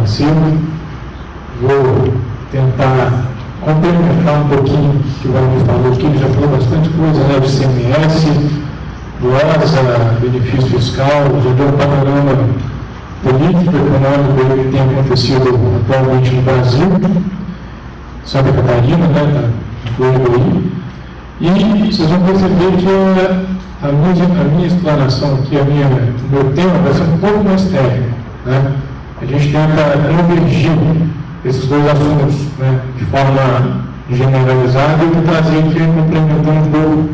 Macedo. Vou tentar complementar um pouquinho o que o Valmir falou aqui. Ele já falou bastante coisa, né, de CMS, do OSA, benefício fiscal, já deu um panorama político, econômico que tem acontecido atualmente no Brasil, Santa Catarina, né, está incluído aí. E vocês vão perceber que a minha explanação aqui, o meu tema vai ser um pouco mais técnico, né? A gente tenta convergir esses dois assuntos, né, de forma generalizada e trazer aqui, complementando um pouco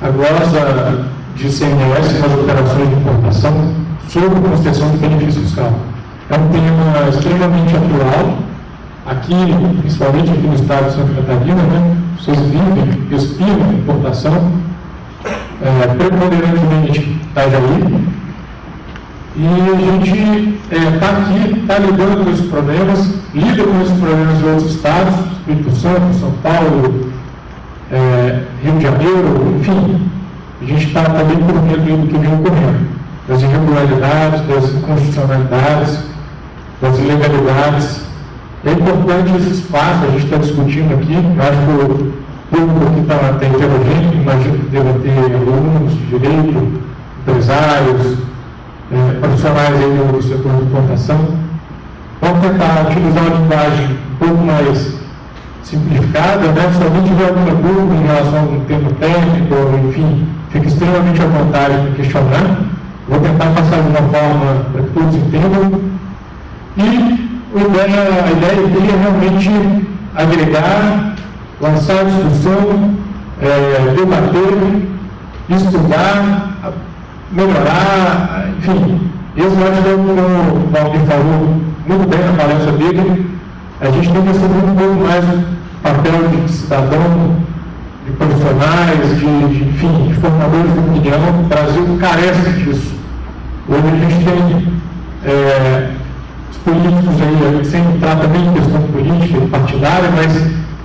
a glosa de ICMS nas operações de importação sobre concessão de benefício fiscal. É um tema extremamente atual, aqui, principalmente aqui no estado de Santa Catarina, né? Vocês vivem, respiram importação, preponderantemente Itajaí, e a gente está aqui, está lidando com esses problemas, lida com esses problemas em outros estados, Espírito Santo, São Paulo, Rio de Janeiro, enfim, a gente está também por medo do que vem ocorrendo, das irregularidades, das inconstitucionalidades, das ilegalidades. É importante esse espaço, a gente está discutindo aqui, eu acho que o público aqui está heterogêneo, imagino que deva ter alunos de direito, empresários, profissionais aí do setor de importação. Vamos tentar utilizar uma linguagem um pouco mais simplificada, né? Se alguém tiver alguma dúvida em relação a um termo técnico, enfim, fique extremamente à vontade para questionar. Vou tentar passar de uma forma para que todos entendam. E a ideia aqui é realmente agregar, lançar a discussão, debater, estudar, melhorar, enfim. Esse eu acho que, como o Valmir falou muito bem na palestra dele, a gente tem que assumir um pouco mais o papel de cidadão, de profissionais, enfim, de formadores de opinião. O Brasil carece disso. Hoje a gente tem os políticos aí, sem entrar também em questão política e partidária, mas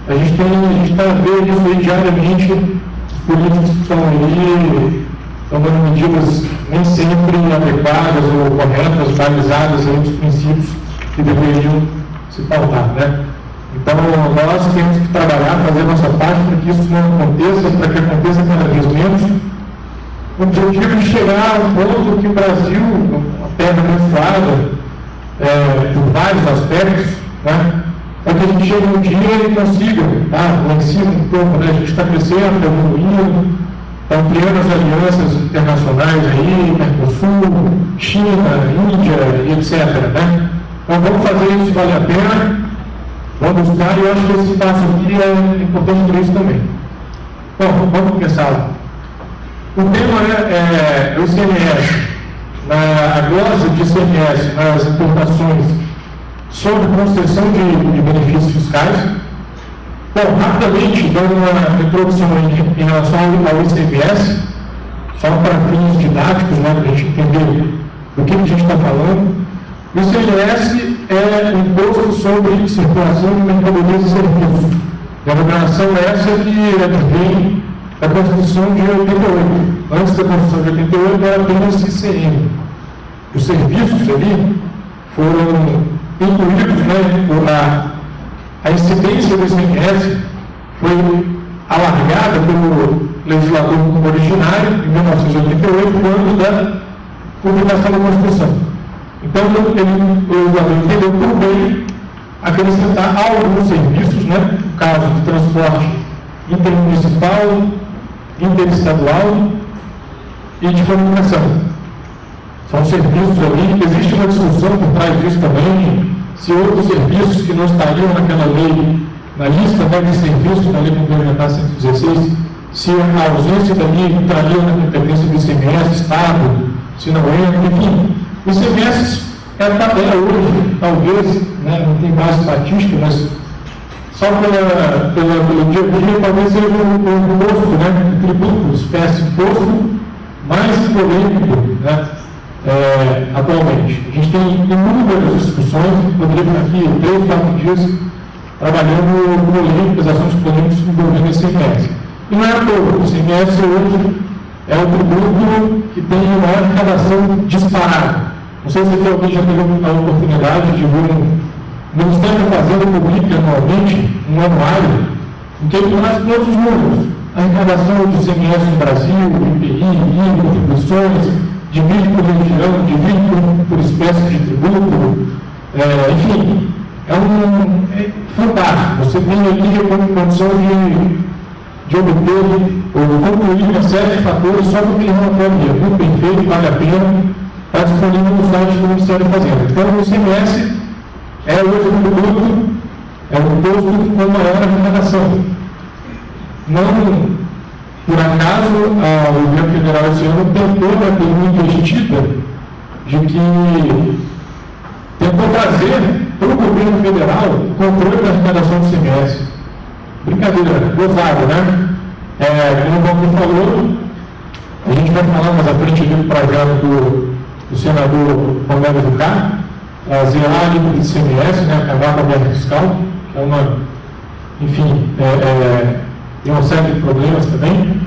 a gente está vendo isso aí diariamente, os políticos que estão aí tomando medidas nem sempre adequadas ou corretas, balizadas aí dos princípios que deveriam se pautar, né? Então, nós temos que trabalhar, fazer a nossa parte para que isso não aconteça, para que aconteça cada vez menos. O objetivo de chegar a um ponto que o Brasil, uma terra abençoada, por vários aspectos, né? Para que a gente chegue um dia e consiga, lá em cima um pouco, né? A gente está crescendo, está evoluindo, está ampliando as alianças internacionais aí, Mercosul, China, Índia e etc. Né? Então vamos fazer isso valer a pena, vamos buscar, e eu acho que esse passo aqui é importante para isso também. Bom, vamos começar. O tema é o ICMS, a glosa de ICMS nas importações sobre concessão de benefícios fiscais. Bom, rapidamente, dando uma introdução em relação ao ICMS, só para fins didáticos, né, para a gente entender do que a gente está falando. O ICMS é o imposto sobre circulação de mercadorias e serviços. E a denominação essa que advém da Constituição de 88. Antes da Constituição de 88 era apenas ICM. Os serviços ali foram incluídos, né, por a incidência do ICMS foi alargada pelo legislador originário, em 1988, quando da publicação da Constituição. Então, o legislador entendeu por bem acrescentar alguns serviços, né, no caso de transporte intermunicipal, interestadual e de comunicação. São serviços ali, existe uma discussão por trás disso também, se outros serviços que não estariam naquela lei, na lista, né, de serviços da Lei Complementar 116, se a ausência dali entraria na competência do ICMS, Estado, se não entra, enfim. O ICMS é a tabela hoje, talvez, né, não tem base estatística, mas só pelo dia a dia, talvez seja o imposto, né, o tributo, espécie de imposto mais polêmico, né, atualmente. A gente tem inúmeras discussões, poderia ficar aqui 3, 4 dias trabalhando polêmicas, assuntos polêmicos envolvendo o ICMS. E não é à toa, o ICMS hoje é o tributo que tem maior arrecadação disparada. Não sei se alguém já teve a oportunidade de ver o Ministério da Fazenda publica anualmente um anuário em que ele traz todos os números. A arrecadação do ICMS no Brasil, IPI, IVA, contribuições, divide por região, divide por espécie de tributo, enfim, é fantástico. Você tem ali como condição de obter ou concluir uma série de fatores só porque ele relatório é muito bem feito, vale a pena, está disponível no site do Ministério da Fazenda. Então, o ICMS é hoje um produto, é um imposto com maior arrecadação. Não, por acaso, o governo federal esse ano tentou ter uma investida de que tentou trazer para o governo federal o controle da arrecadação do ICMS. Brincadeira, gozado, né? Como o Valdir falou, a gente vai falar mais à frente do projeto do senador Romero Jucá, trazer a alíquota do ICMS, né, acabar com a guerra fiscal, que é uma, enfim, tem uma série de problemas também,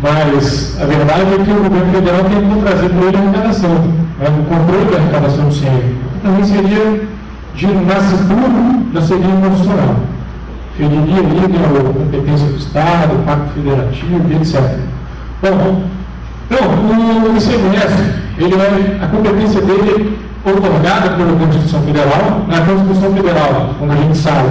mas a verdade é que o governo federal tentou trazer para ele a arrecadação, né, o controle da arrecadação do ICMS. Também seria, de nascituro, já seria inconstitucional. Feriria ali a competência do Estado, o Pacto Federativo, etc. Bom, então, o ICMS, a competência dele otorgada pela Constituição Federal. Na Constituição Federal, como a gente sabe,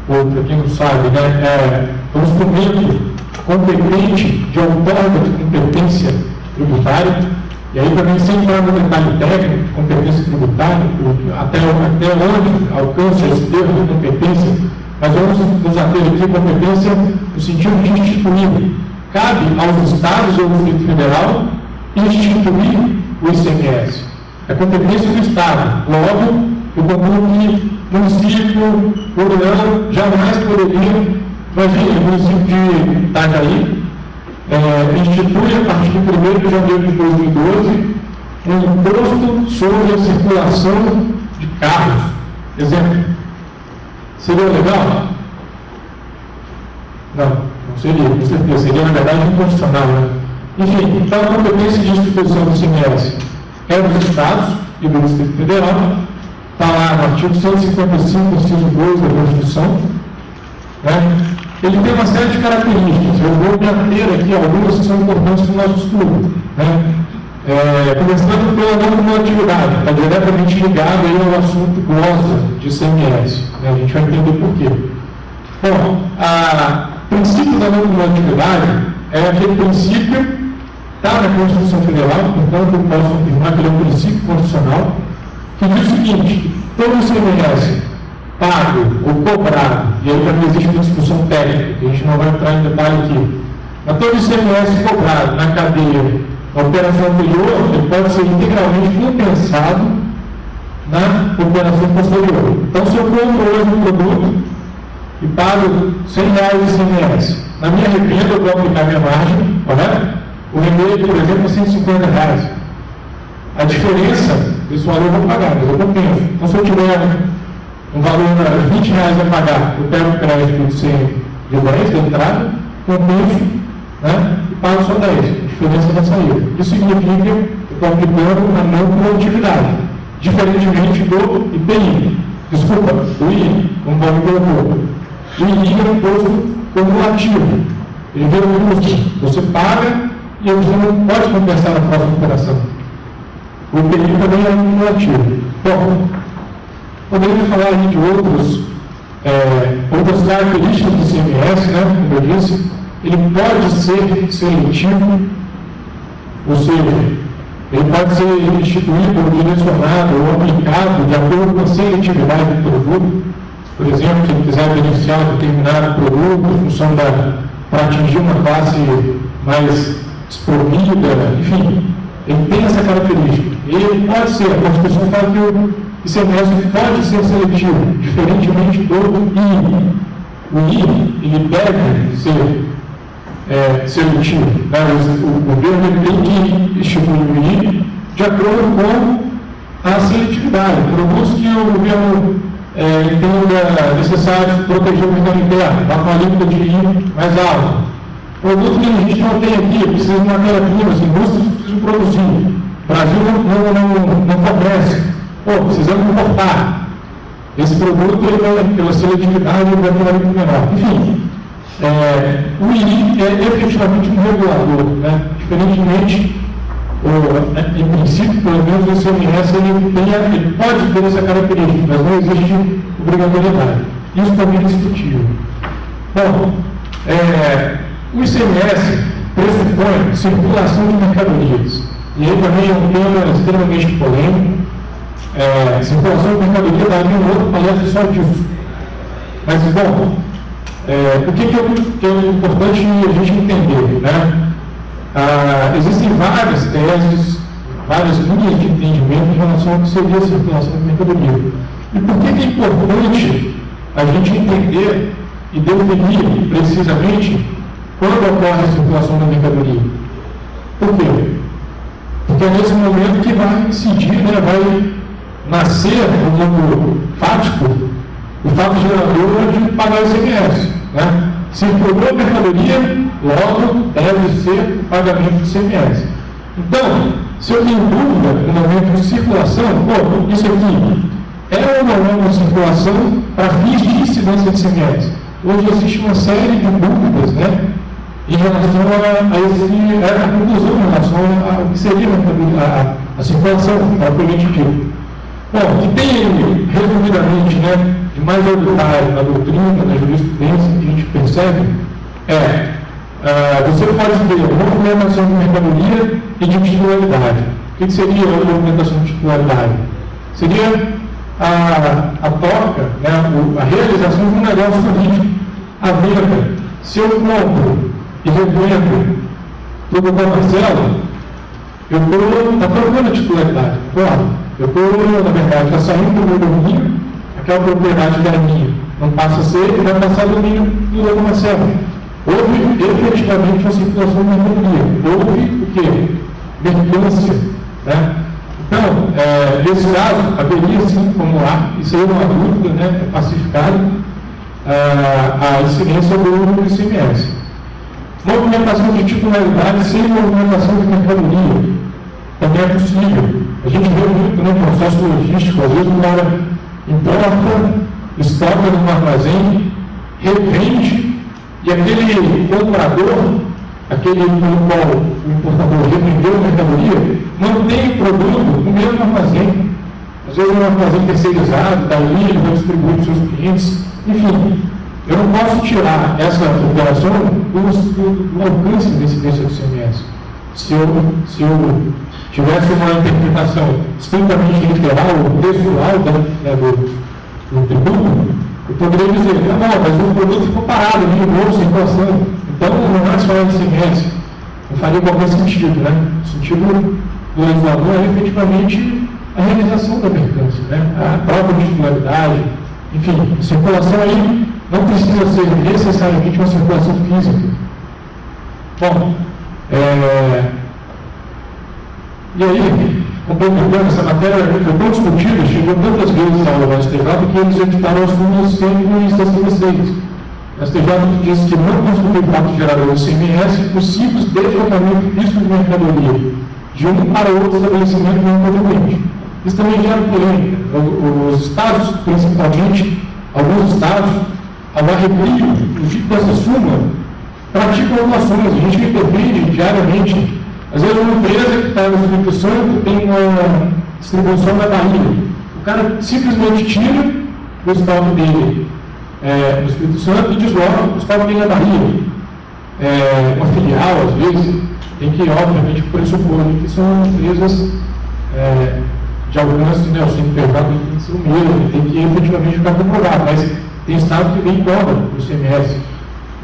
ou para quem não sabe, né, é um instrumento competente de outorga de competência tributária, e aí também sem entrar no detalhe técnico de competência tributária, até onde alcança esse termo de competência, mas vamos nos ater aqui a competência no sentido de instituir. Cabe aos estados ou ao Distrito Federal instituir o ICMS. É competência do Estado. Logo, eu concluo que o município, o União, jamais poderia, imagine, o município de Itajaí, institui a partir de 1º de janeiro de 2012 um imposto sobre a circulação de carros. Exemplo. Seria legal? Não seria, com certeza. Seria, na verdade, inconstitucional, né? Enfim, então a competência de instituição do ICMS é dos Estados e do Distrito Federal. Está lá no artigo 155, inciso 2 da Constituição. Né? Ele tem uma série de características. Eu vou me ater aqui algumas que são importantes para o nosso estudo. Né? Começando pela normatividade, está diretamente ligado aí ao assunto glosa de ICMS. Né? A gente vai entender por quê. Bom, o princípio da normatividade é aquele princípio, está na Constituição Federal, portanto eu posso afirmar que ele é um princípio constitucional, que diz o seguinte: todo ICMS pago ou cobrado, e aí também existe uma discussão técnica, que a gente não vai entrar em detalhe aqui, mas todo ICMS cobrado na cadeia da operação anterior, ele pode ser integralmente compensado na operação posterior. Então, se eu compro hoje um produto e pago R$100 de ICMS, na minha revenda eu vou aplicar minha margem, correto? O remédio, por exemplo, é R$150. A diferença desse valor eu vou pagar, mas eu compenso. Então, se eu tiver um valor de R$20 a pagar, eu pego o crédito de 10 de entrada, compenso, né, e pago só 10, a diferença da saída. Isso significa que eu estou aplicando a não produtividade, diferentemente do IPI. Desculpa, do I, como o Paulo colocou. O I é um imposto cumulativo. Ele vem no custo. Você paga e você não pode compensar na próxima operação. O IPI também é cumulativo. Bom, poderíamos falar aí de outras características do ICMS, né? Como eu disse, ele pode ser seletivo, ou seja, ele pode ser instituído ou direcionado ou aplicado de acordo com a seletividade do produto. Por exemplo, se ele quiser beneficiar um determinado produto em função para atingir uma classe mais desprovida, enfim, ele tem essa característica. Ele pode ser, a Constituição fala que o ICMS pode ser seletivo, diferentemente do I. O I, ele deve ser seletivo. Né? O governo tem que instituir o I de acordo com a seletividade. Produtos que o governo entenda necessário proteger o mercado interno, dar uma alíquota de I mais alta. Produto que a gente não tem aqui, precisa de matéria-prima, as indústrias precisam produzir. O Brasil não fornece. Precisamos importar. Esse produto pela seletividade vai ter um menor. Enfim, o IRI é efetivamente um regulador, né? Diferentemente, em princípio, pelo menos o ICMS ele pode ter essa característica, mas não existe obrigatoriedade. Isso também é discutível. Bom, o ICMS pressupõe circulação de mercadorias. E aí também é um tema extremamente polêmico. Circulação de mercadoria daria um outro palestra só disso. Mas, bom, o que é importante a gente entender, né? Existem várias teses, várias linhas de entendimento em relação ao que seria a circulação de mercadoria. E por que é importante a gente entender e definir precisamente quando ocorre a circulação da mercadoria? Por quê? Porque é nesse momento que vai incidir, né, vai nascer o mundo fático, o fato gerador de pagar o ICMS. Né? Circulou a mercadoria, logo deve ser o pagamento do ICMS. Então, se eu tenho dúvida no momento de circulação, isso aqui é ou não é uma circulação para fins de incidência de ICMS? Hoje existe uma série de dúvidas, né, em relação a conclusão em relação ao que seria a circulação, propriamente dito. Bom, o que tem resumidamente, né, de mais auditário na doutrina, na jurisprudência, que a gente percebe, você pode ter movimentação de mercadoria e de titularidade. O que seria a movimentação de titularidade? Seria a troca, né, a realização de um negócio jurídico, a venda. Se eu compro e revendo tudo com a parcela, eu estou trocando a titularidade, claro. Eu estou, na verdade, está saindo do meu domínio, aquela propriedade da minha não passa a ser e vai passar do domínio do Dr. Marcelo. Houve efetivamente uma circulação de mercadoria. Houve o quê? Mercância. Né? Então, nesse caso, haveria sim como lá, isso aí é uma dúvida, né, é pacificado, a incidência do ICMS. Movimentação de titularidade sem movimentação de mercadoria também é possível. A gente vê muito no processo logístico, às vezes o cara importa, estoca no armazém, revende, e aquele comprador, aquele pelo qual o importador revendeu a mercadoria, não tem produto no mesmo armazém. Às vezes é um armazém terceirizado, dali ele vai distribuir para os seus clientes. Enfim, eu não posso tirar essa operação do alcance desse preço do ICMS. Se eu tivesse uma interpretação estritamente literal, textual do tributo, eu poderia dizer, não, mas o produto ficou parado, minimou a inflação, então não é só o ICMS. Não faria qualquer sentido, né? O sentido do legislador é efetivamente a realização da mercância, né? A própria titularidade, enfim, a circulação aí não precisa ser necessariamente uma circulação física. Bom, e aí, complementando essa matéria, foi tão discutida, chegou tantas vezes ao STJ que eles editaram as súmulas 166. O STJ diz que não constitui fato gerador do ICMS o simples deslocamento físico de mercadoria de um para outro estabelecimento não contribuinte. Isso também gera polêmica. Os estados, principalmente, alguns estados, ao arrepio do tipo dessa súmula, praticam algumas a gente defende diariamente. Às vezes uma empresa que está no Espírito Santo tem uma distribuição na Bahia. O cara simplesmente tira o estoque dele no Espírito Santo e desloca o estoque dele na Bahia. Uma filial, às vezes, tem que, obviamente, pressupor que são empresas de alcance, né, o CNPJ tem que ser o mesmo, tem que efetivamente ficar comprovado, mas tem estado que vem cobra do ICMS.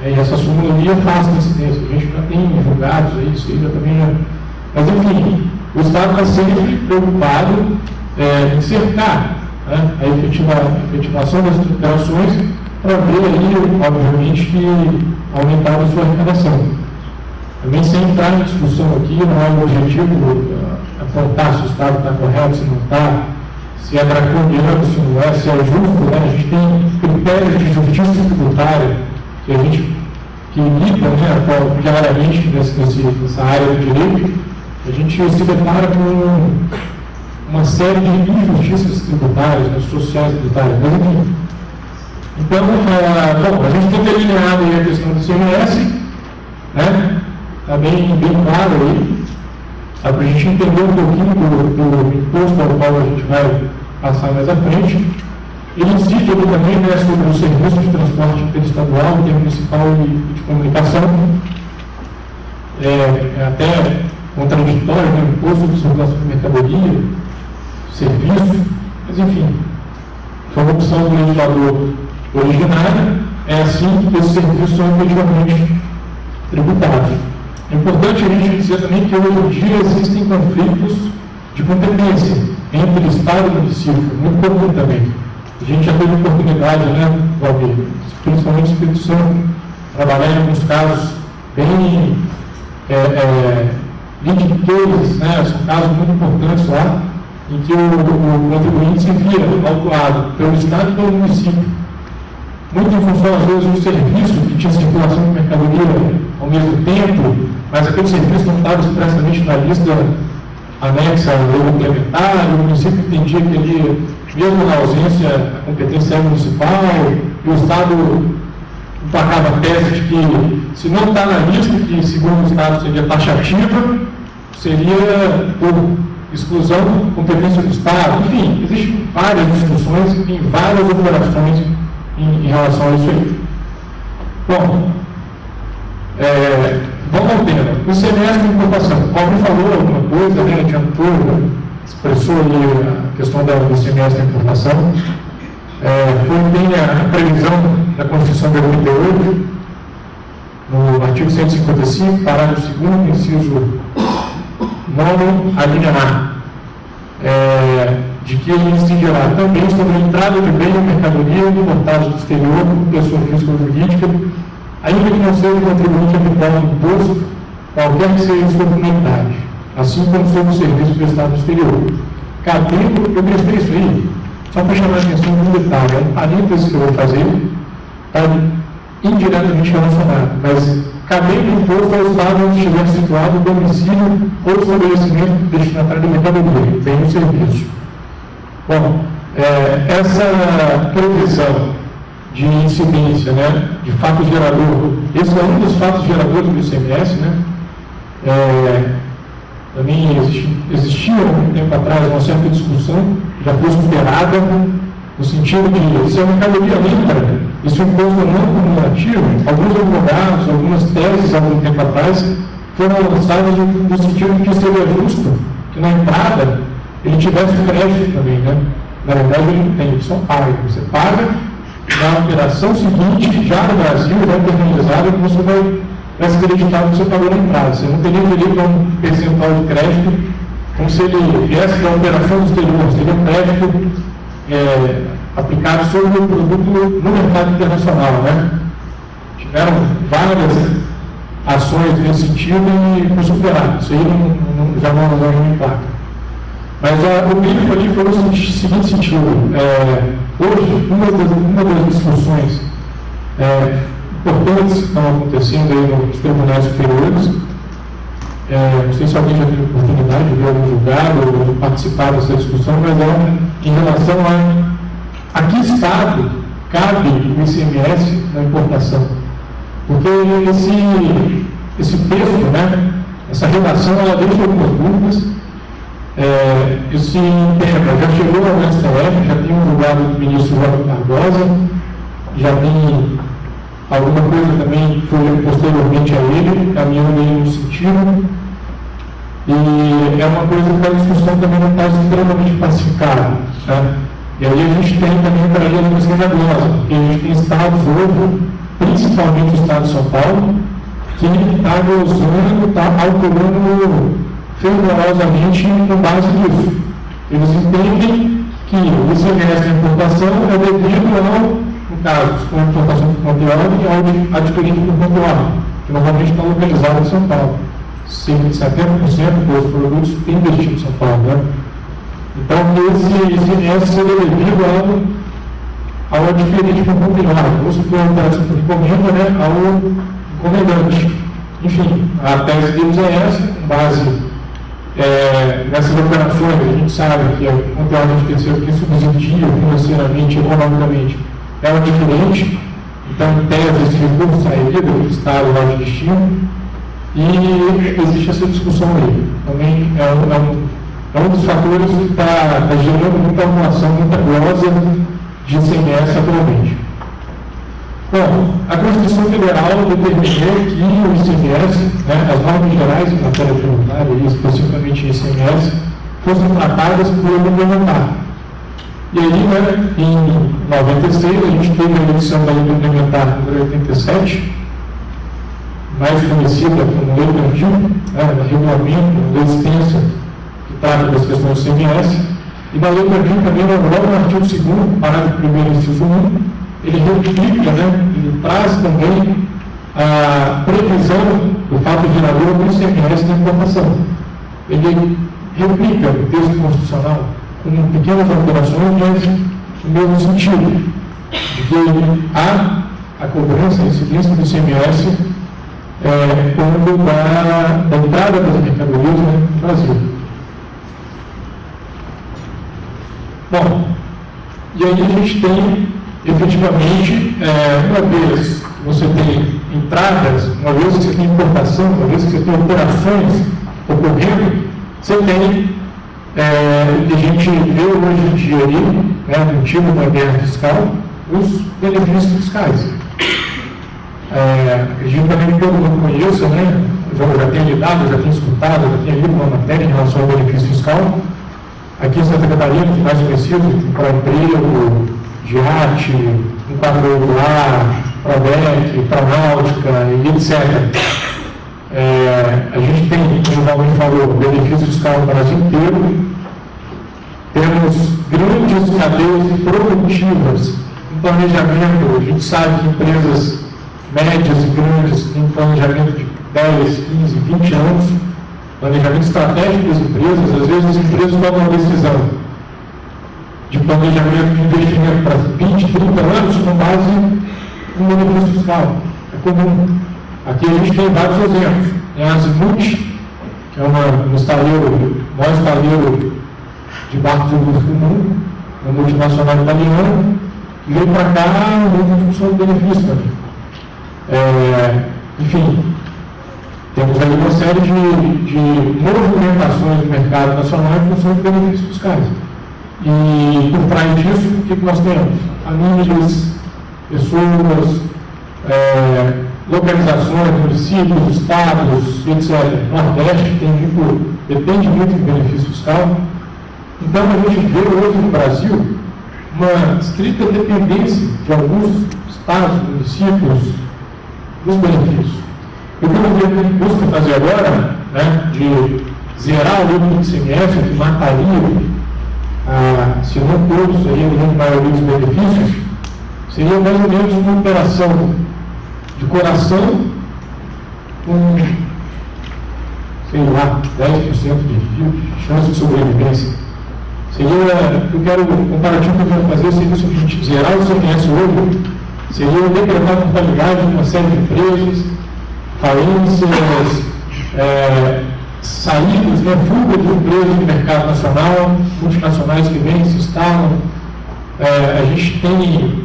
E essa súmula ali afasta a incidência. A gente já tem julgados aí, isso aí já também já. Mas, enfim, o Estado está sempre preocupado em cercar, né, a efetivação das operações para ver aí, obviamente, que aumentar a sua arrecadação. Também sem entrar em discussão aqui, não é o objetivo apontar se o Estado está correto, se não está, se é draconiano, se não é, se é justo, né? A gente tem critérios de justiça tributária que a gente lida, né, diariamente nessa área do direito, a gente se depara com uma série de injustiças tributárias, né, sociais tributárias, mas enfim. Então, bom, a gente tem delineado aí a questão do ICMS, né? Está bem claro aí, para a gente entender um pouquinho do imposto ao qual a gente vai passar mais à frente. Ele incide ali também, né, sobre o serviço de transporte interestadual, intermunicipal e de comunicação. Até contraditório, né, o imposto de circulação de mercadoria, serviço, mas enfim, foi uma opção do legislador originária, é assim que esses serviços são efetivamente tributados. É importante a gente dizer também que hoje em dia existem conflitos de competência entre Estado e município, muito comum também. A gente já teve oportunidade, né, Valdir, principalmente no Espírito Santo, trabalhar em alguns casos bem litigious, né, são casos muito importantes lá, em que o contribuinte se vira autuado pelo Estado e pelo município. Muito em função, às vezes, do serviço que tinha circulação de mercadoria ao mesmo tempo, mas aquele serviço não estava expressamente na lista anexa à lei complementar, e o município entendia que ele, mesmo na ausência, a competência municipal, e o Estado emplacava a tese de que, se não está na lista, que segundo o Estado seria taxativa, seria por exclusão, competência do Estado. Enfim, existem várias discussões em várias operações em relação a isso aí. Bom, vamos ao tema. O ICMS de importação. O Paulo falou alguma coisa, né? Adiantou, expressou ali a questão do ICMS de importação. Tem a previsão da Constituição de 88, no artigo 155, parágrafo 2º, inciso 9, a linha A, de que ele incidirá também sobre a entrada de bem ou mercadoria importados do exterior por pessoa física ou jurídica, ainda que não seja contribuinte habitual do imposto, qualquer que seja sua finalidade, assim como sobre o serviço prestado no exterior. Cabendo, eu prestei isso aí, só para chamar a atenção de um detalhe, um parênteses que eu vou fazer, está indiretamente relacionado, mas cabendo o imposto ao Estado onde estiver situado o domicílio ou estabelecimento destinatário de mercadoria, bem no serviço. Bom, essa previsão de incidência, né, de fato gerador, esse é um dos fatos geradores do ICMS, né? Também existia há um tempo atrás uma certa discussão, já foi superada, no sentido de, se a mercadoria entra, e se o imposto não é cumulativo, alguns advogados, algumas teses há algum tempo atrás, foram lançadas no sentido de que seria justo que na entrada ele tivesse crédito também, né? Na verdade ele não tem, ele só paga. Você paga na operação seguinte, já no Brasil, já internalizado, que você vai se acreditar que você pagou na entrada. Você não teria direito a um percentual de crédito, como se ele viesse da operação do exterior, seria um crédito aplicado sobre o produto no mercado internacional, né? Tiveram várias ações nesse sentido e foi superado. Isso aí já não impacta. Mas o grifo ali foi no seguinte sentido. Hoje, uma das discussões importantes que estão acontecendo aí nos tribunais superiores, não sei se alguém já teve oportunidade de ver algum julgado ou participar dessa discussão, mas em relação a que Estado cabe o ICMS na importação. Porque esse texto, né, essa redação, ela deixa algumas dúvidas. Esse tema já chegou ao STF, já tem um julgado do ministro Jorge Barbosa, já tem alguma coisa também que foi posteriormente a ele, caminhando aí no sentido. E é uma coisa que a discussão também não está extremamente pacificada, né? E aí a gente tem também para ele a questão da glosa, porque a gente tem estados hoje, principalmente o estado de São Paulo, que está gozando, está alterando fervorosamente com base nisso. Eles entendem que o ICMS da importação é devido ao, no caso, com a importação por conta de ordem e ao adquirido por conta de ordem, que normalmente está localizado em São Paulo. Cerca de 70% dos produtos têm destino em São Paulo, né? Então, esse ICMS seria devido ao adquirido por conta de ordem, ou se for uma operação por encomenda, né, ao encomendante. Enfim, a tese deles é essa, com base nessas operações, a gente sabe que o conteúdo de terceiro que subsidia financeiramente, economicamente, é o adquirente, então, em tese, esse recurso sairia do Estado lá de destino, e existe essa discussão aí. Também é um dos fatores que está gerando muita acumulação, muita glosa de ICMS atualmente. Bom, a Constituição Federal determinou que o ICMS, as normas gerais em matéria tributária, e especificamente ICMS, fossem tratadas por ele complementar. E aí, em 96, a gente teve a edição da lei complementar número 87, mais conhecida como lei Brandil, regulamento, lei extensa, que trata das questões do ICMS, e na lei Brandil também, logo no artigo 2º, parágrafo 1º, inciso 1, ele replica, ele traz também a previsão do fato gerador do ICMS da importação. Ele replica o texto constitucional com pequenas alterações, mas no mesmo sentido, de que há a cobrança, a incidência do ICMS quando da entrada das mercadorias no Brasil. Bom, e aí a gente tem, efetivamente, uma vez que você tem entradas, uma vez que você tem importação, uma vez que você tem operações ocorrendo, você tem o que a gente vê hoje em dia aí, motivo da guerra fiscal, os benefícios fiscais. Acredito também que todo mundo conheça, já tenha lidado, já tenha escutado, já tenha lido uma matéria em relação ao benefício fiscal. Aqui em Santa Catarina, os mais conhecidos, para emprego, GIAT, Enquadro Regular, Prodec, Pronáutica e etc. A gente tem, como o Valmir falou, benefício fiscal no Brasil inteiro. Temos grandes cadeias produtivas, um planejamento. A gente sabe que empresas médias e grandes têm planejamento de 10, 15, 20 anos, planejamento estratégico das empresas. Às vezes as empresas tomam uma decisão de planejamento de investimento para 20, 30 anos com base no benefício fiscal. É comum. Aqui a gente tem vários exemplos. Tem a Azimuth, que é um estaleiro, o maior estaleiro de barcos de uso comum, uma multinacional italiana, e veio para cá muito em função do benefício também. Enfim, temos aí uma série de movimentações do mercado nacional em função de benefícios fiscais. E por trás disso, o que nós temos? Famílias, pessoas, localizações, municípios, estados, etc. O Nordeste depende muito de benefício fiscal. Então, a gente vê hoje no Brasil uma estrita dependência de alguns estados, municípios, dos benefícios. O que o governo busca fazer agora, de zerar o lucro do ICMS, que mataria, se não todos, aí, a grande maioria dos benefícios, seria mais ou menos uma operação de coração com, sei lá, 10% de chance de sobrevivência. O comparativo que eu quero fazer seria o seguinte: zerar o ICMS hoje seria decretar a mortalidade de uma série de empresas, falências, saídas, fuga de empresas do mercado nacional, multinacionais que vêm e se instalam. A gente tem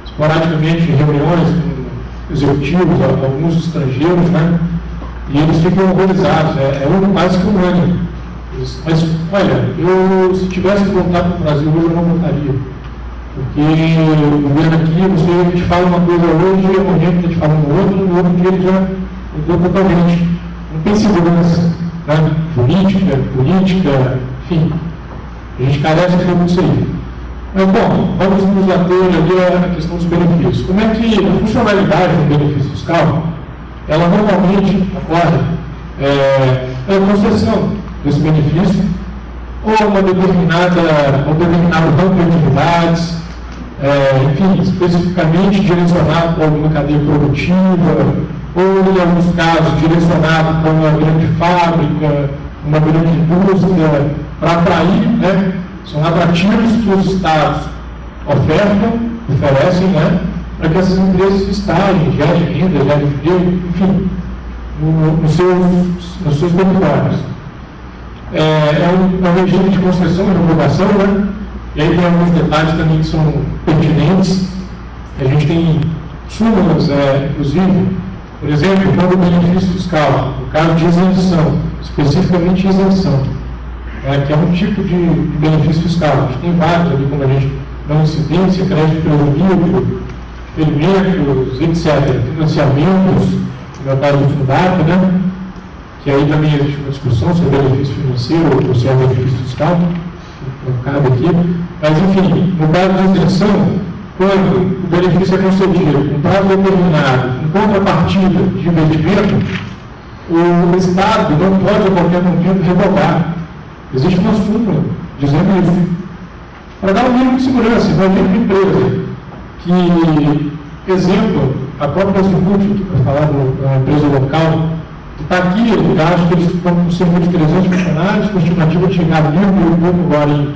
esporadicamente reuniões com executivos, alguns estrangeiros, e eles ficam horrorizados, quase que unânime. Mas, olha, se tivesse que voltar para o Brasil hoje, eu não voltaria. Porque o governo aqui, a gente fala uma coisa hoje, e amanhã a gente fala uma outra, no outro dia ele já mudou totalmente. Não tem segurança, jurídica, política, enfim. A gente carece de tudo isso aí. Mas, bom, vamos nos ater ali a questão dos benefícios. Como é que a funcionalidade do benefício fiscal, ela normalmente ocorre a concessão desse benefício, ou uma determinado ramo de atividades, enfim, especificamente direcionado para alguma cadeia produtiva, ou, em alguns casos, direcionado para uma grande fábrica, uma grande indústria, para atrair, são atrativos que os estados oferecem, para que essas empresas se instalem, gerem renda, gerem emprego, enfim, nos seus territórios. é um regime de concessão e revogação, né? E aí tem alguns detalhes também que são pertinentes. A gente tem súmulas, inclusive, por exemplo, quando o benefício fiscal, no caso de isenção, especificamente isenção, que é um tipo de benefício fiscal. A gente tem vários ali, como a gente não incidência, crédito pelo micro, ferimentos, etc., financiamentos, no meu caso do Fundap, né? Que aí também existe uma discussão sobre benefício financeiro ou se é benefício fiscal, não cabe aqui. Mas, enfim, no caso de isenção, quando o benefício é concedido com prazo determinado, em contrapartida de investimento, o Estado não pode, a qualquer momento, revogar. Existe uma súmula dizendo isso. Para dar um mínimo de segurança, imagina uma empresa que, exemplo, a própria Zimut, para falar da empresa local, que está aqui, eu acho que eles estão com cerca de 300 funcionários, com estimativa de chegar a 1.000 e pouco agora em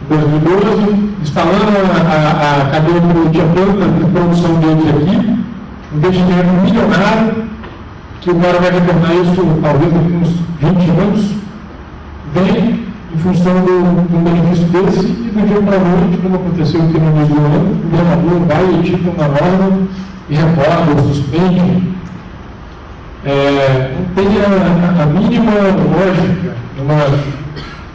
2012, instalando a cadeia de planta de produção deles aqui, investimento milionário, que o cara vai retornar isso talvez daqui uns 20 anos, vem em função do benefício desse e do dia para a noite, como aconteceu aqui no mês do ano, o governador vai e edita uma norma e revoga ou suspende. Não tem a mínima lógica numa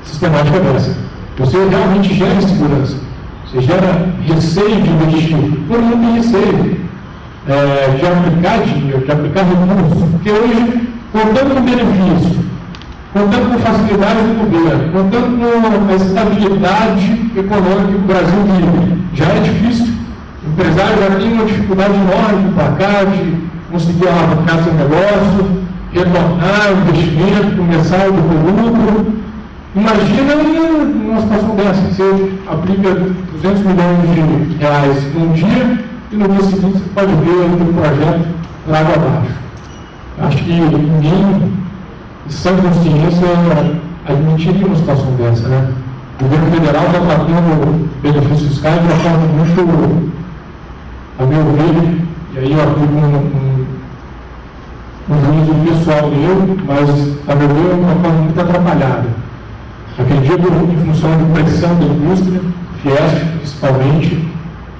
sistemática dessa. Você realmente gera insegurança, você gera receio de investir. Todo mundo tem receio de aplicar dinheiro, de aplicar recursos, porque hoje, contando com benefício, contando com facilidades do governo, contando com a estabilidade econômica que o Brasil vive, já é difícil. O empresário já tem uma dificuldade enorme de placar, de conseguir alavancar seu negócio, retornar o investimento, começar o lucro. Imagina uma situação dessa, você aplica 200 milhões de reais num dia e no dia seguinte você pode ver o projeto lá abaixo. Acho que ninguém, sem consciência, admitiria uma situação dessa, né? O governo federal está tratando benefícios fiscais de uma forma muito, a meu ver, e aí eu aplico um juízo pessoal meu, mas a meu ver é uma forma muito atrapalhada. Acredito em função de pressão da indústria, Fiesp principalmente,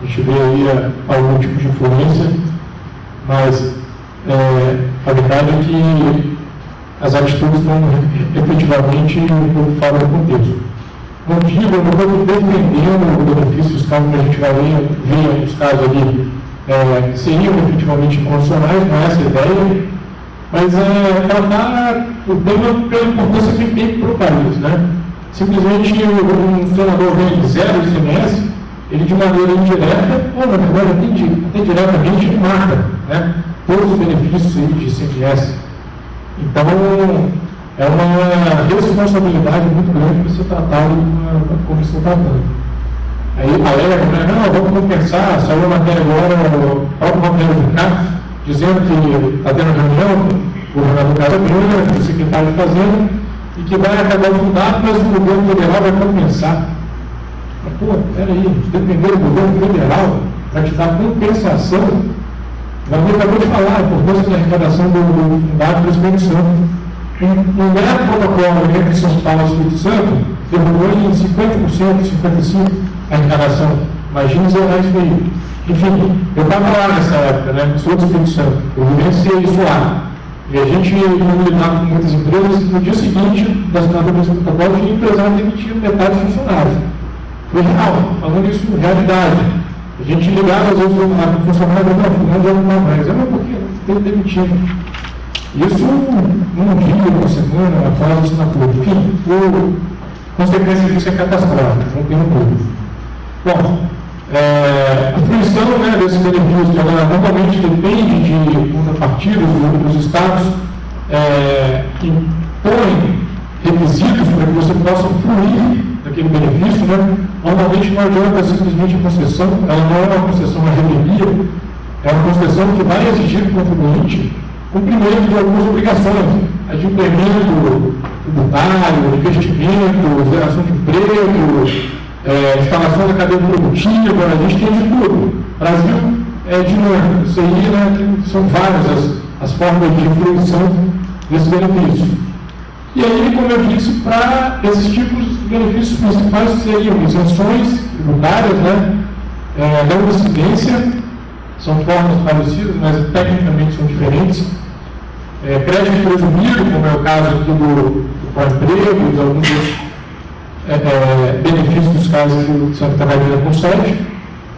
a gente vê aí algum tipo de influência, mas a verdade é que as atitudes estão efetivamente fora do contexto. Não digo, eu não estou defendendo o benefício fiscal que a gente vai ver em alguns casos ali, que seriam efetivamente inconstitucionais, não é essa a ideia, mas tratar o tema pela importância que tem para o país, né? Simplesmente um senador vem zero ICMS, ele de maneira indireta, ou na verdade até diretamente, ele mata, né, todos os benefícios de ICMS. Então, é uma responsabilidade muito grande para ser tratado como está tratando. Aí alega, né, não, vamos compensar, saiu a matéria agora, o próprio Roberto do CAP, dizendo que está tendo reunião, o governador Carlos Bruna, o secretário de Fazenda, e que vai acabar o Fundap, mas o governo federal vai compensar. Mas, pô, peraí, depender do governo federal para te dar compensação, o Gabriel acabou de falar a importância da arrecadação do Fundap para o Espírito Santo. Um mero protocolo entre São Paulo e Espírito Santo derrubou em 50%, 55% a arrecadação. Imagina zerar isso aí. Enfim, eu estava lá nessa época, né? Sou do Espírito Santo, eu vivenciei isso lá. E a gente não lidava com muitas empresas, no dia seguinte, da assinatura desse protocolo, tinha empresário demitindo metade dos funcionários. Foi real, falando isso realidade. A gente ligava às vezes o funcionário e não já não dá mais. Mas por que tem demitido? Isso num dia, uma semana, após a assinatura. Enfim, a consequência disso é catastrófica, não tem dúvida. Bom, a fruição, né, desse benefício, ela normalmente depende de contrapartidas dos estados que impõem requisitos para que você possa fruir daquele benefício, né? Normalmente não adianta simplesmente a concessão, ela não é uma concessão, uma revelia, é uma concessão que vai exigir do contribuinte cumprimento de algumas obrigações, adimplemento tributário, investimento, geração de emprego, instalação da cadeia produtiva, a gente tem de tudo. Brasil é dinâmico, isso aí, né, são várias as formas de fruição desse benefício. E aí, como eu disse, para esses tipos de benefícios principais seriam isenções tributárias, né? Não incidência, são formas parecidas, mas tecnicamente são diferentes. Crédito presumido, como é o caso aqui do emprego, de alguns outros benefícios fiscais que o Santa Catarina concede,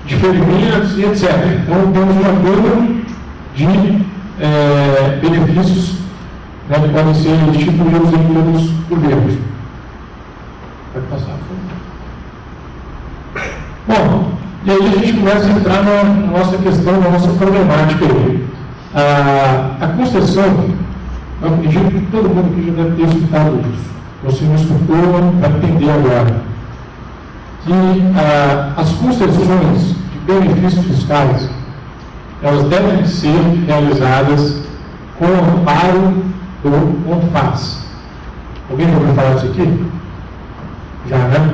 diferimentos e etc. Então, temos uma gama de benefícios, né, que podem ser instituídos em pelos governos. Pode passar, por favor. Bom, e aí a gente começa a entrar na nossa questão, na nossa problemática aí. A concessão, eu acredito que todo mundo aqui já deve ter escutado isso. Você não escutou, vai entender agora. Que as concessões de benefícios fiscais, elas devem ser realizadas com o amparo do CONFAS. Alguém já ouviu falar disso aqui? Já, né?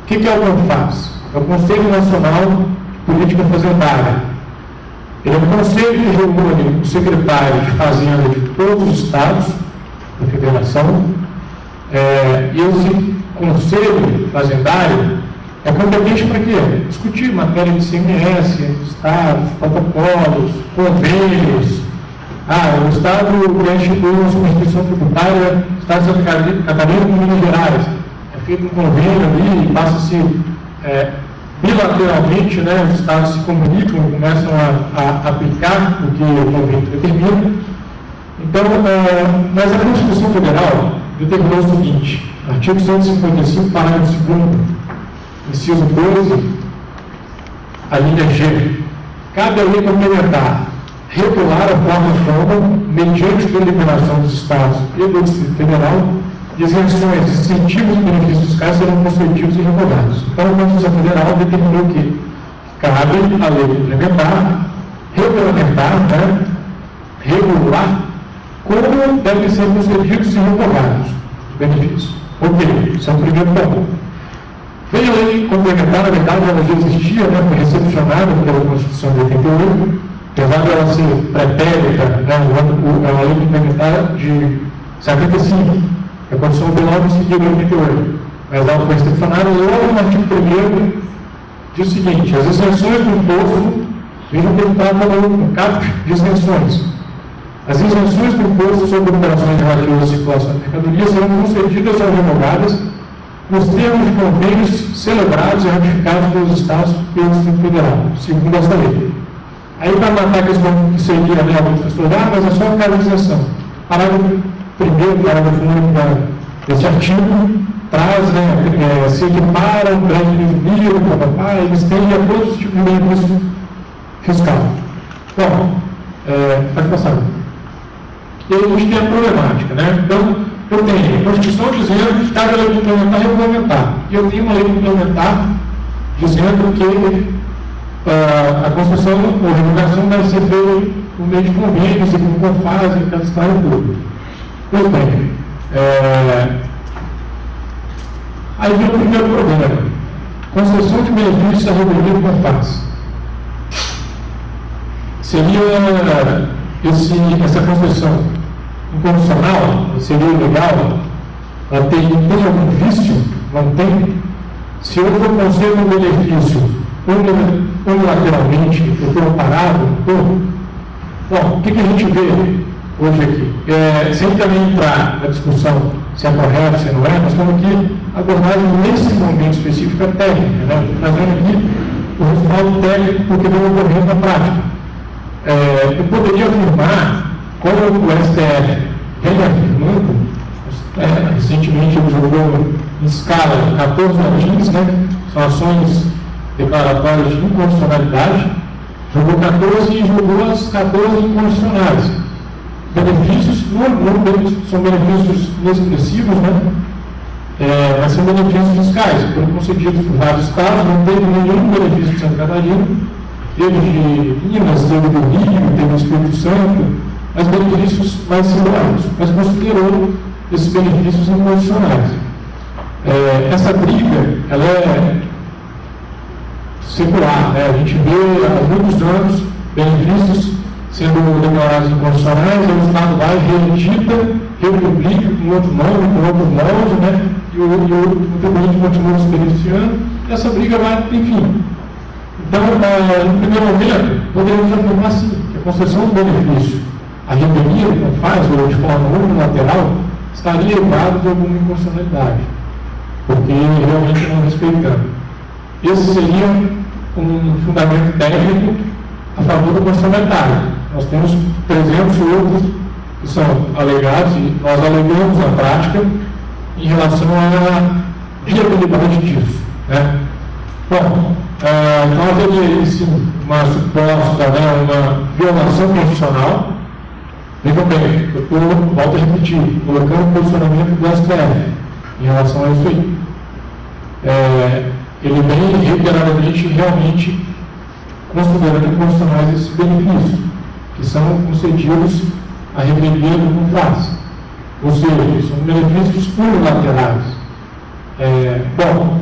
O que é o CONFAS? É o Conselho Nacional de Política Fazendária. Ele é um conselho que reúne o secretário de Fazenda de todos os estados da federação. E esse conselho fazendário é competente para quê? Discutir matéria de ICMS, estados, protocolos, convênios. O Estado preenche uma substituição tributária, o Estado de Santa Catarina com Minas Gerais. É feito um convênio ali e passa-se bilateralmente, né, os Estados se comunicam, começam a aplicar o que o convênio determina. Então, mas a Constituição Federal determinou o seguinte: artigo 155, parágrafo 2º, inciso 12, a linha G. Cabe à lei complementar regular a forma como, mediante deliberação dos Estados e do Distrito Federal, isenções, incentivos e benefícios fiscais serão concedidos e revogados. Então, a Constituição Federal determinou que cabe à lei complementar, regulamentar, né, regular como devem ser concedidos e revogados os benefícios. Ok, isso é o primeiro ponto. Veio a lei complementar, na verdade, ela já existia, né, foi recepcionada pela Constituição de 88, apesar de ela ser pretérita, né, é uma lei complementar de 75, a Constituição veio logo em seguida, em 88, mas ela foi recepcionada logo no artigo 1º, diz o seguinte: as isenções do imposto, vejam que ele trata um caput de isenções. As isenções do imposto sobre operações relativas à circulação de mercadorias serão concedidas ou revogadas nos termos de convênios celebrados e ratificados pelos Estados e pelo Distrito Federal, segundo esta lei. Aí, para matar a questão que seria, né, alguns pessoas, mas é só cada isenção. Parágrafo 1º, parágrafo 1º desse artigo traz, né, se equipara o crédito de eles têm a todos os tipos de benefício fiscal. Bom, pode passar. E aí a gente tem a problemática, né? Então, eu tenho a Constituição dizendo que cada lei complementar é regulamentar. E eu tenho uma lei complementar dizendo que a concessão ou revogação deve ser feita por meio de convênios e com CONFAS e aquela história toda. Pois bem, aí vem o primeiro problema: concessão de benefícios a recolher o CONFAS. Seria essa concessão incondicional? Seria ilegal? Ela tem algum vício? Não tem? Se eu for conceder um benefício unilateralmente, eu estou parado, bom, o que a gente vê hoje aqui? Sem também entrar na discussão se é correto, se não é, nós estamos aqui abordando nesse momento específico a técnica, né? Estou trazendo aqui o resultado técnico porque vem ocorrendo na prática. Eu poderia afirmar, como o STF vem afirmando, recentemente ele jogou em escala 14 artigos, né? São ações declaratórias de inconstitucionalidade, jogou 14 e jogou as 14 inconstitucionais. Benefícios, são benefícios inexpressivos, né? Mas são benefícios fiscais, foram concedidos por vários estados, não teve nenhum benefício de Santa Catarina, teve de Minas, teve do Rio, teve do Espírito Santo, mas benefícios mais similares, mas considerou esses benefícios inconstitucionais. Essa briga, ela é secular, né? A gente vê há muitos anos benefícios sendo declarados inconstitucionais, o Estado vai, reedita republica com outro nome, com outro molde, né? E o contribuinte continua se beneficiando, e essa briga vai, enfim. Então, no primeiro momento, poderíamos afirmar assim, que a concessão do benefício, a revelia, como faz, ou de forma unilateral, estaria evado de alguma inconstitucionalidade, porque realmente não respeitando. Esse seria um fundamento técnico a favor da constitucionalidade. Nós temos 300 outros que são alegados, e nós alegamos na prática em relação à viabilidade disso, né? Bom, então haveria uma suposta, né, uma violação constitucional. Vejam bem, eu volto a repetir, colocando o posicionamento do STF em relação a isso aí. Ele vem reiteradamente realmente considerando inconstitucionais esses benefícios, que são concedidos à revelia do CONFAS. Ou seja, são benefícios unilaterais. Bom,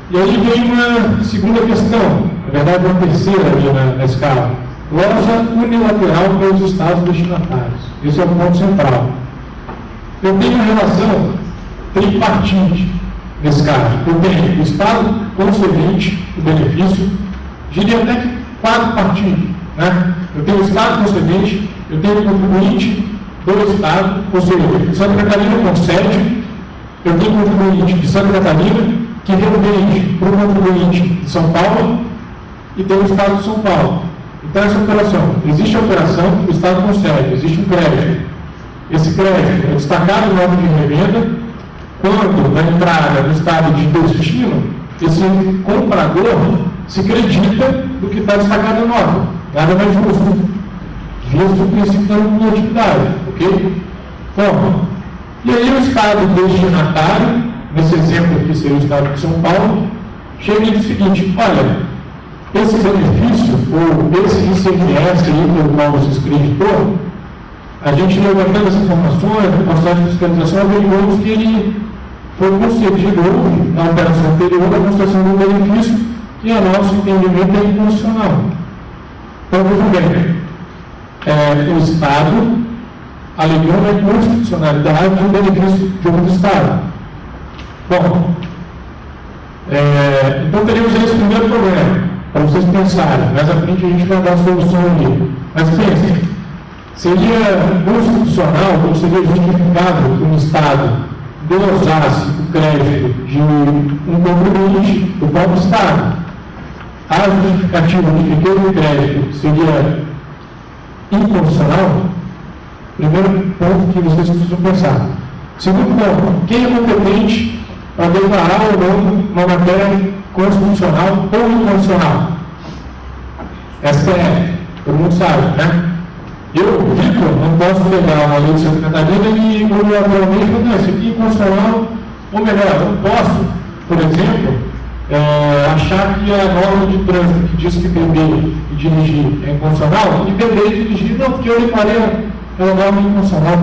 e aí vem uma segunda questão, na verdade uma terceira ali na escala. Loja unilateral para os estados destinatários. Esse é o ponto central. Eu tenho uma relação tripartite nesse caso. Eu tenho o estado concedente do benefício, diria até que quadripartite, né? Eu tenho o estado concedente, eu tenho o contribuinte do estado, ou seja, Santa Catarina concede, eu tenho o contribuinte de Santa Catarina, que revende para o contribuinte de São Paulo, e tem o estado de São Paulo. Então, essa operação, existe a operação, o Estado concede, existe um crédito. Esse crédito é destacado no nome de revenda, quando, na entrada do Estado de destino, esse comprador se acredita do que está destacado no nome. Nada mais justo. Visto o princípio da multiplicidade, ok? Bom, e aí o Estado destinatário, nesse exemplo aqui seria o Estado de São Paulo, chega e diz o seguinte: olha, esse benefício, ou esse ICMS aí pelo qual você se creditou, a gente levantando as informações, no processo de fiscalização, averiguamos que ele foi concedido na operação anterior a constituição do benefício, que a nosso entendimento é inconstitucional. Então, vejam bem, o Estado alegando a inconstitucionalidade do benefício de outro Estado. Bom, então teríamos esse primeiro problema, para vocês pensarem. Mais à frente a gente vai dar a solução ali. Mas pensem, seria constitucional ou seria justificável que um Estado glosasse o crédito de um contribuinte do próprio Estado? A justificativa de que aquele crédito seria inconstitucional? Primeiro ponto que vocês precisam pensar. Segundo ponto, quem é competente para declarar ou não uma matéria constitucional ou inconstitucional? STF, todo mundo sabe, né? Eu, Vitor, não posso pegar uma lei de Santa Catarina e unilateralmente falar, isso aqui é inconstitucional, ou melhor, eu não posso, por exemplo, achar que a norma de trânsito que diz que beber e dirigir é inconstitucional, e beber e dirigir, não, porque eu declarei aquela norma inconstitucional.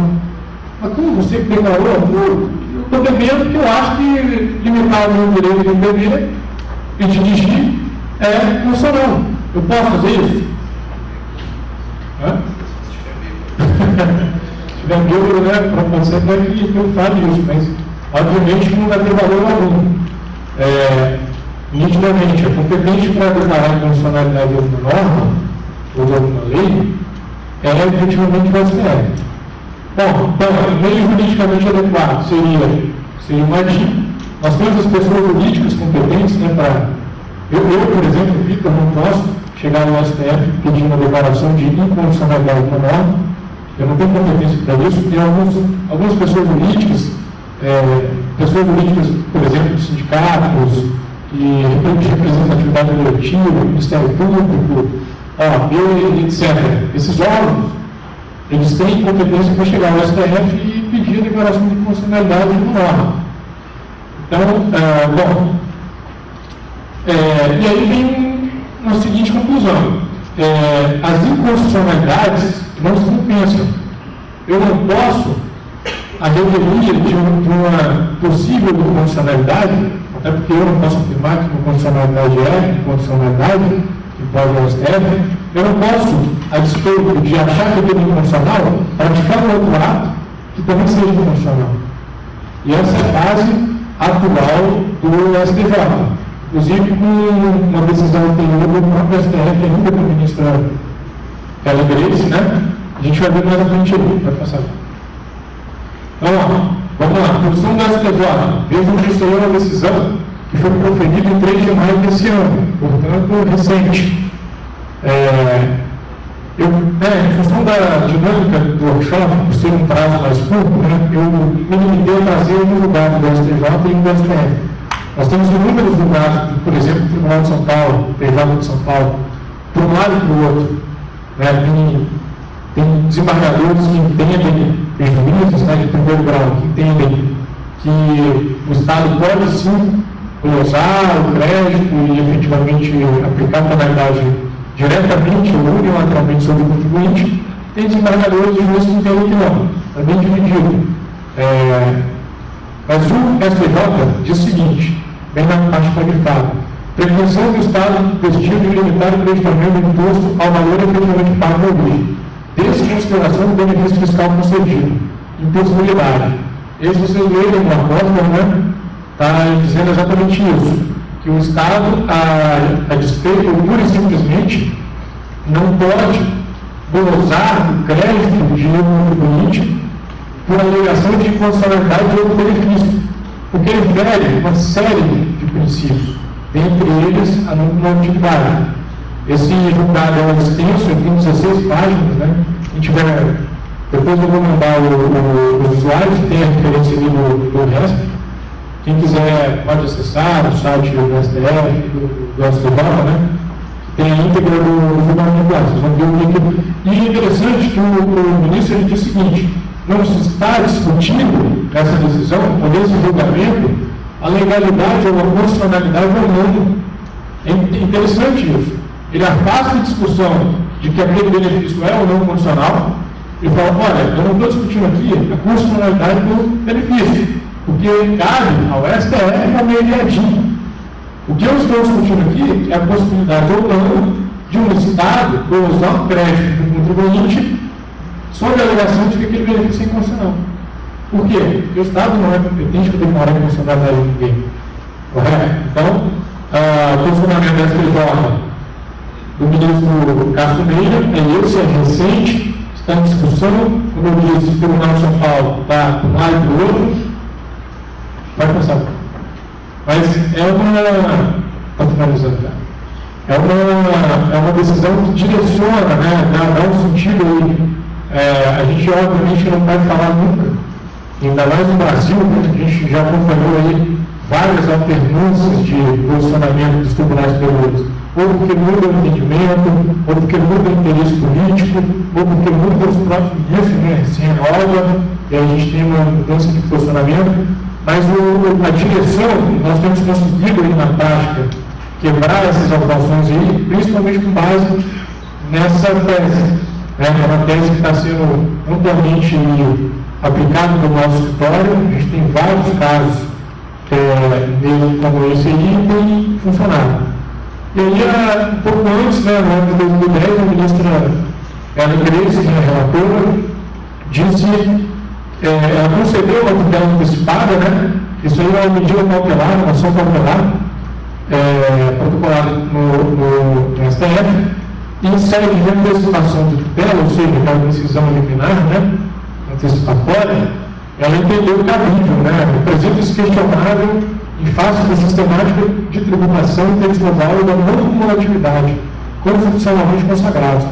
Mas como você que declarou? Eu estou bebendo porque eu acho que limitar o meu direito de beber e dirigir é constitucional. Eu posso fazer isso? Se tiver dúvida, né, para você até que eu fale isso, mas obviamente não vai ter valor algum. Nitidamente, é competente para declarar a inconstitucionalidade de alguma norma ou de alguma lei é efetivamente o STF. Bom, então, meio juridicamente adequado seria uma dica. Nós temos as pessoas jurídicas competentes, né, para... Eu, por exemplo, Vitor, não posso chegar no STF pedir uma declaração de inconstitucionalidade de uma norma. Eu não tenho competência para isso. Tem algumas pessoas jurídicas, por exemplo, sindicatos, e representatividade coletiva, Ministério Público, OAB, etc. Esses órgãos, eles têm competência para chegar ao STF e pedir a declaração de inconstitucionalidade de uma norma. Então, bom, e aí vem uma seguinte conclusão. As inconstitucionalidades não se compensam. Eu não posso, a revelia de uma possível inconstitucionalidade, até porque eu não posso afirmar que uma constitucionalidade é inconstitucionalidade, que pode ao STF, eu não posso, a despeito de achar que eu tenho inconstitucional, praticar um outro ato que também seja constitucional. E essa é a base atual do STJ. Inclusive, com uma decisão anterior do próprio STF, ainda com a ministra Ela Grace, né? A gente vai ver mais à frente aí, vai passar. Então, vamos lá. Posição do STJ. Vejam que isso aí é uma decisão que foi proferida em 3 de maio desse ano, portanto, recente. Em função da dinâmica do workshop, por ser um prazo mais curto, né, eu me limitei a trazer um julgado do STJ e um do STF. Nós temos inúmeros julgados, por exemplo, o Tribunal de São Paulo, o TJ de São Paulo, para um lado e para o outro. Né, tem desembargadores que entendem, juízes, né, de primeiro grau, que entendem que o Estado pode sim glosar o crédito e efetivamente aplicar a penalidade diretamente ou unilateralmente sobre o contribuinte. Tem desembargadores e juízes que entendem que não, é bem dividido. Mas o STJ diz o seguinte, bem na parte qualificada: pretensão do Estado positivo de limitar o creditamento do imposto ao valor efetivamente pago na origem, desconsideração do benefício fiscal concedido, impossibilidade. Esse vocês leram uma norma, né? Está dizendo exatamente isso, que o Estado, a despeito, pura e simplesmente, não pode glosar o crédito de um contribuinte por alegação de inconstitucionalidade de outro benefício, porque ele fere uma série de princípios, entre eles a não atividade. Esse julgado é extenso, tem 16 páginas, né? Quem tiver, depois eu vou mandar os usuários, tem a referência ali do RESP. Quem quiser pode acessar o site do STF, do STJ, né? Tem a íntegra do julgamento lá, vocês vão ver o link. E é interessante que o ministro ele diz o seguinte: não se está discutindo essa decisão, ou esse julgamento, a legalidade ou a constitucionalidade ou não. É interessante isso. Ele afasta a discussão de que aquele benefício é ou não constitucional e fala: olha, eu não estou discutindo aqui a constitucionalidade do benefício, porque cabe ao STF a mediadinho. O que eu estou discutindo aqui é a possibilidade ou não de um Estado usar o crédito do contribuinte sob a alegação de que aquele benefício é inconstitucional. Por quê? Porque o Estado não é competente para declarar a inconstitucionalidade de ninguém. Correto? Então, o funcionamento da STJ do ministro Castro Meira é esse, é recente, está em discussão, como eu disse, o Tribunal de São Paulo está um lado e do outro. Vai passar. Mas está finalizando já. É uma decisão que direciona, né, dá um sentido aí. A gente obviamente não pode falar nunca, ainda mais no Brasil, né, a gente já acompanhou aí várias alternâncias de posicionamento dos tribunais superiores, ou porque muda o entendimento, ou porque muda o interesse político, ou porque muda os próprios ministros, né, se renova, e a gente tem uma mudança de posicionamento. Mas a direção, nós temos conseguido aí na prática quebrar essas alterações aí, principalmente com base nessa tese. É uma tese que está sendo amplamente aplicada no nosso escritório. A gente tem vários casos dele como esse aí e tem funcionado. E aí, um pouco antes, né, no ano de 2010, a ministra Ela Grace, a relatora, disse. Ela concedeu uma tutela antecipada, né? Isso aí é uma medida cautelar, uma ação cautelar, protocolada no STF, e em série de antecipação de tutela, ou seja, aquela decisão liminar, né? Antecipatória, ela entendeu cabível, né? Apresenta esse questionável em face da sistemática de tributação e textual da não cumulatividade, constitucionalmente consagrado,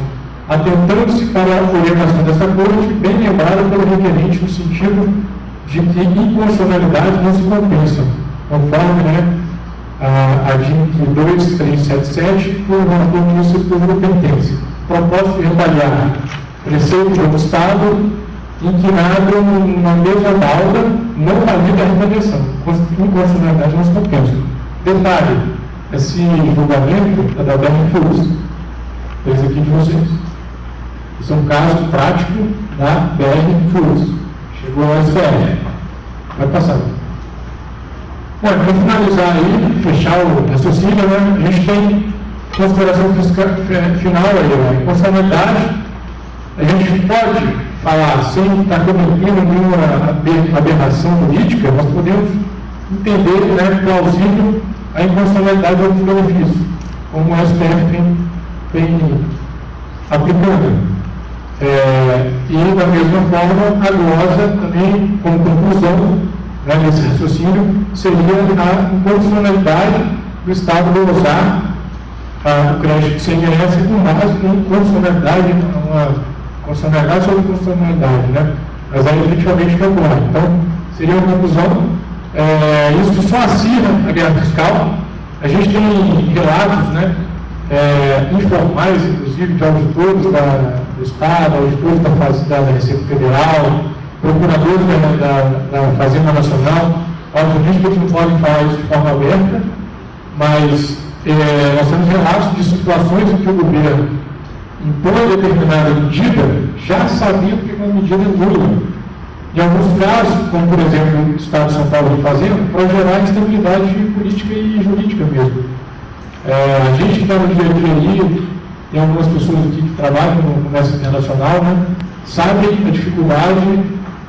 atentando-se para a orientação desta corte, bem lembrada pelo requerente no sentido de que inconstitucionalidade não se compensa, conforme, né, a DIN 2377, por relator do Ministério da Penitência. Propósito de retaliar preceito do Estado inquinado na mesma balda, não valida a retaliação. Inconstitucionalidade não se compensa. Detalhe, esse julgamento é da BR Foods, esse aqui de vocês. Isso é um caso prático da BR Foods. Chegou ao STF. Vai passar. Bom, para finalizar aí, fechar o raciocínio, né, a gente tem consideração final aí, né? Constitucionalidade, a gente pode falar sem estar cometendo nenhuma aberração política, nós podemos entender, né, plausível a inconstitucionalidade de outros benefícios, como o STF vem aplicando. E, da mesma forma, a glosa também, como conclusão, né, nesse raciocínio, seria a inconstitucionalidade do Estado glosar o crédito que se merece com base em constitucionalidade, uma constitucionalidade sobre constitucionalidade, né? Mas aí efetivamente que ocorre. Então, seria uma conclusão. Isso só acirra a guerra fiscal. A gente tem relatos, né, informais, inclusive, de auditores do Estado, auditores da Receita Federal, procuradores da Fazenda Nacional. Obviamente que eles não podem falar isso de forma aberta, mas nós temos relatos de situações em que o governo impõe determinada medida, já sabendo que uma medida é nula. Em alguns casos, como por exemplo o Estado de São Paulo vem fazendo, para gerar instabilidade política e jurídica mesmo. A gente que está no dia a dia aí, tem algumas pessoas aqui que trabalham no comércio internacional, né, sabem a dificuldade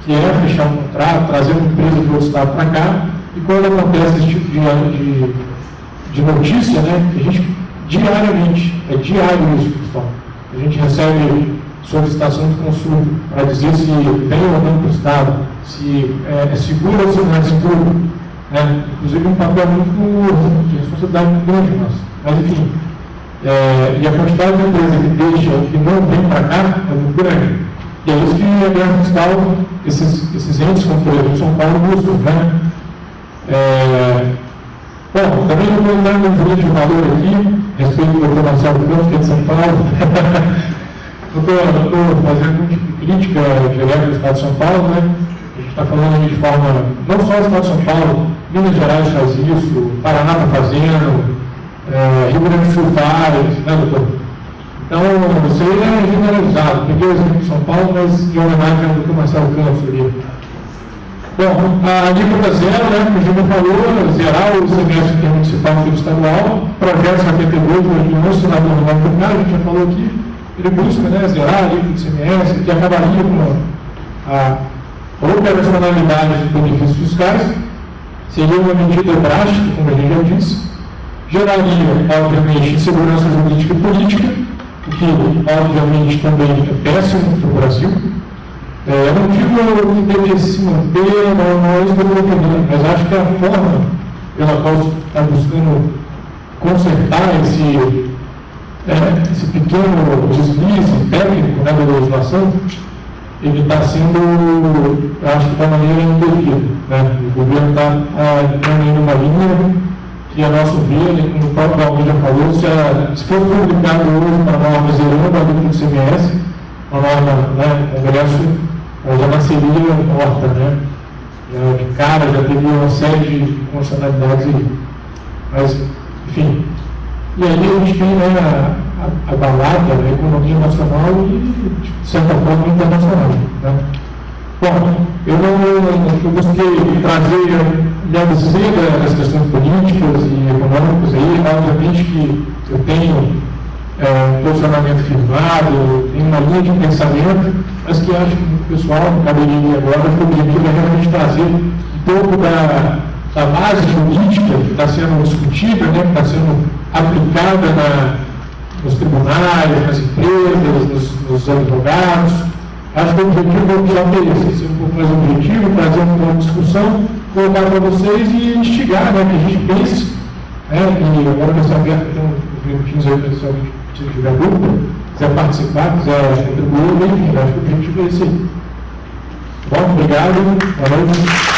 que é fechar um contrato, trazer uma empresa de outro estado para cá, e quando acontece esse tipo de notícia, né, a gente diariamente, é diário isso, pessoal, a gente recebe solicitação de consulta para dizer se vem ou não para o Estado, se é seguro ou se não é seguro, né? Inclusive um papel muito de responsabilidade muito grande nossa. Mas enfim, e a quantidade de empresas que deixa, que não vem para cá, é muito grande. E é isso que a guerra fiscal, esses entes, como por exemplo São Paulo, buscam, né? Bom, também não vou entrar no juízo de valor aqui, respeito do Dr. Marcelo Campos, que é de São Paulo. Não estou fazendo muito tipo de crítica direta do Estado de São Paulo, né? A gente está falando aí de forma, não só o Estado de São Paulo, Minas Gerais faz isso, Paraná está fazendo, Rio Grande do Sul faz, né, doutor? Então, isso aí é generalizado. Peguei o exemplo de São Paulo, mas de homenagem ao Dr. Marcelo Campos ali. Bom, a alíquota zero, né, como o Gilberto falou, zerar o semestre intermunicipal e estadual, projeto 72, o senador Ronaldo Cunha, a gente já falou aqui, ele busca, né, zerar a alíquota de CMS, que acabaria com a operacionalidade dos benefícios fiscais, seria uma medida drástica, como a gente já disse, geraria, obviamente, insegurança jurídica e política, o que, obviamente, também é péssimo para o Brasil. Eu não digo que deveria se manter, não é isso que eu estou defendendo, mas acho que a forma pela qual está buscando consertar esse pequeno deslize técnico, né, da legislação, ele está sendo, eu acho que de uma maneira indevida, né? O governo está entrando em uma linha que, a nosso ver, como o próprio Valmir já falou, se for publicado hoje uma norma zerando a alíquota do CMS, uma norma, né, Congresso, já nasceria morta, né? De cara, já teria uma série de constitucionalidades aí. Mas, enfim. E aí a gente tem, né, a balada da economia nacional e, de certa forma, internacional. Né? Bom, eu busquei trazer, me abster das questões políticas e econômicas aí, obviamente que eu tenho um posicionamento firmado, tenho uma linha de pensamento, mas que acho que o pessoal não caberia agora, porque o objetivo é realmente trazer um pouco da base jurídica que está sendo discutida, né, que está sendo aplicada nos tribunais, nas empresas, nos advogados. Acho que o objetivo já é esse, ser um pouco mais objetivo, trazer uma discussão, colocar para vocês e instigar, né, que a gente pense, né, e agora nessa aberta tem uns minutinhos aí para se tiver dúvida, quiser participar, quiser contribuir, enfim, acho que o objetivo é esse aí. Bom, obrigado, boa noite.